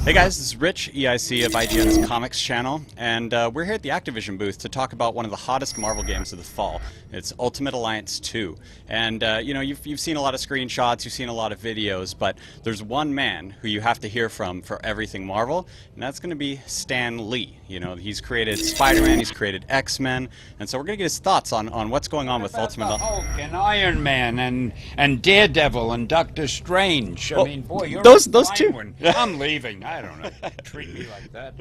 Hey guys, this is Rich, EIC of IGN's Comics channel, and we're here at the Activision booth to talk about one of the hottest Marvel games of the fall. It's Ultimate Alliance 2. And, you've seen a lot of screenshots, you've seen a lot of videos, but there's one man who you have to hear from for everything Marvel, and that's going to be Stan Lee. He's created Spider-Man, he's created X-Men, and so we're going to get his thoughts on what's going on with Ultimate Alliance. Hulk and Iron Man and Daredevil and Doctor Strange. Well, I mean, boy, you're those a two. one. I'm leaving. I don't know. Treat me like that.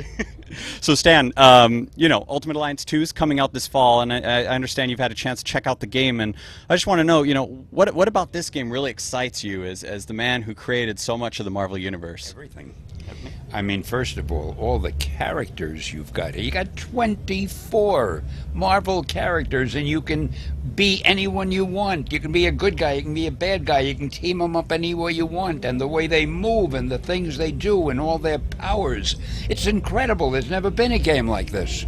So Stan, Ultimate Alliance 2 is coming out this fall, and I understand you've had a chance to check out the game, and I just want to know, what about this game really excites you as the man who created so much of the Marvel Universe? Everything. I mean, first of all the characters you've got here. You got 24 Marvel characters, and you can be anyone you want. You can be a good guy, you can be a bad guy, you can team them up any way you want, and the way they move and the things they do and all their powers. It's incredible. There's never been a game like this.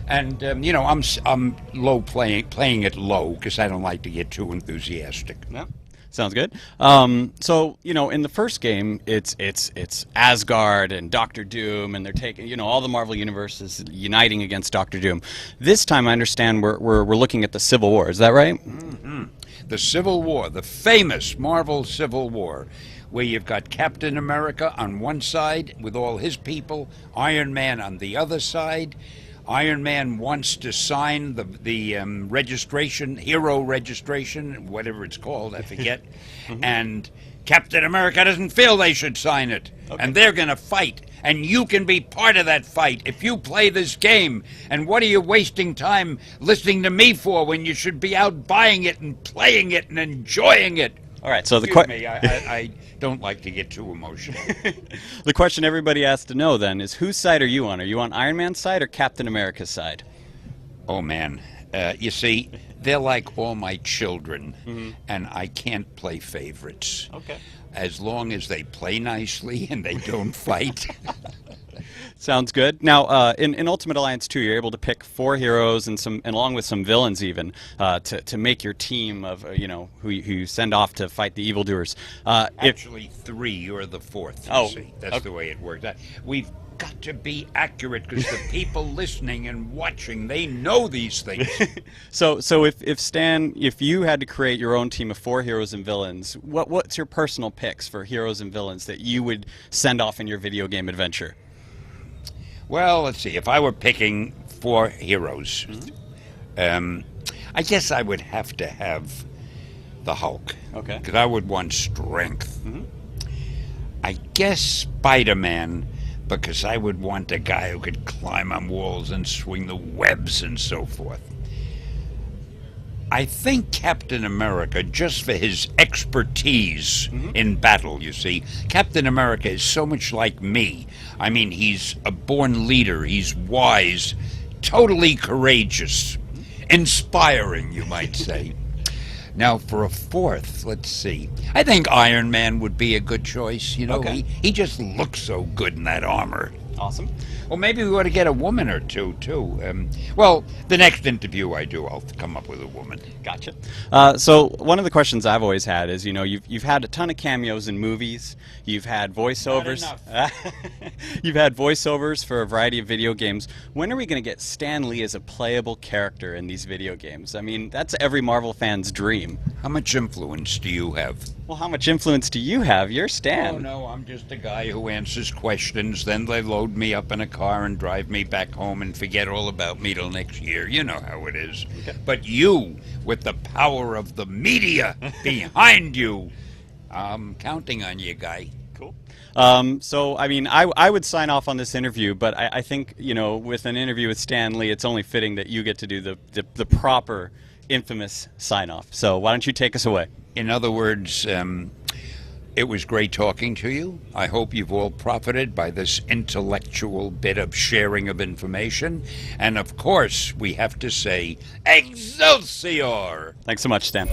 And, I'm low playing it low because I don't like to get too enthusiastic. Yeah. Sounds good. In the first game, it's Asgard and Doctor Doom, and they're taking, all the Marvel universes uniting against Doctor Doom. This time, I understand we're looking at the Civil War. Is that right? Mm-hmm. The Civil War, the famous Marvel Civil War, where you've got Captain America on one side with all his people, Iron Man on the other side. Iron Man wants to sign the registration, hero registration, whatever it's called, I forget. And Captain America doesn't feel they should sign it. Okay. And they're going to fight. And you can be part of that fight if you play this game. And what are you wasting time listening to me for when you should be out buying it and playing it and enjoying it? All right, so Excuse me, I don't like to get too emotional. The question everybody has to know then is, whose side are you on? Are you on Iron Man's side or Captain America's side? Oh, man. You see, they're like all my children, and I can't play favorites. Okay. As long as they play nicely and they don't fight. Sounds good. Now, in Ultimate Alliance 2, you're able to pick 4 heroes and along with some villains even, to make your team of who you send off to fight the evildoers. Actually, 3. You're the 4th. Oh, see. That's the way it works. We've got to be accurate because the people listening and watching, they know these things. So if Stan, if you had to create your own team of 4 heroes and villains, what's your personal picks for heroes and villains that you would send off in your video game adventure? Well, let's see. If I were picking 4 heroes, I guess I would have to have the Hulk. Okay. Because I would want strength. I guess Spider-Man, because I would want a guy who could climb on walls and swing the webs and so forth. I think Captain America, just for his expertise in battle, you see. Captain America is so much like me. I mean, he's a born leader. He's wise, totally courageous, inspiring, you might say. Now, for a 4th, let's see. I think Iron Man would be a good choice. Okay. He just looks so good in that armor. Awesome. Well, maybe we ought to get a woman or two, too. Well, the next interview I do, I'll come up with a woman. Gotcha. So one of the questions I've always had is, you've had a ton of cameos in movies. You've had voiceovers. Not enough. You've had voiceovers for a variety of video games. When are we going to get Stan Lee as a playable character in these video games? I mean, that's every Marvel fan's dream. How much influence do you have? Well, how much influence do you have? You're Stan. Oh, no, I'm just a guy who answers questions. Then they load me up in a car and drive me back home and forget all about me till next year. You know how it is. Okay. But you, with the power of the media behind you, I'm counting on you, guy. Cool. So, I mean, I would sign off on this interview, but I think, with an interview with Stan Lee, it's only fitting that you get to do the proper, infamous sign-off. So why don't you take us away? In other words, it was great talking to you. I hope you've all profited by this intellectual bit of sharing of information. And of course, we have to say, Excelsior! Thanks so much, Stan.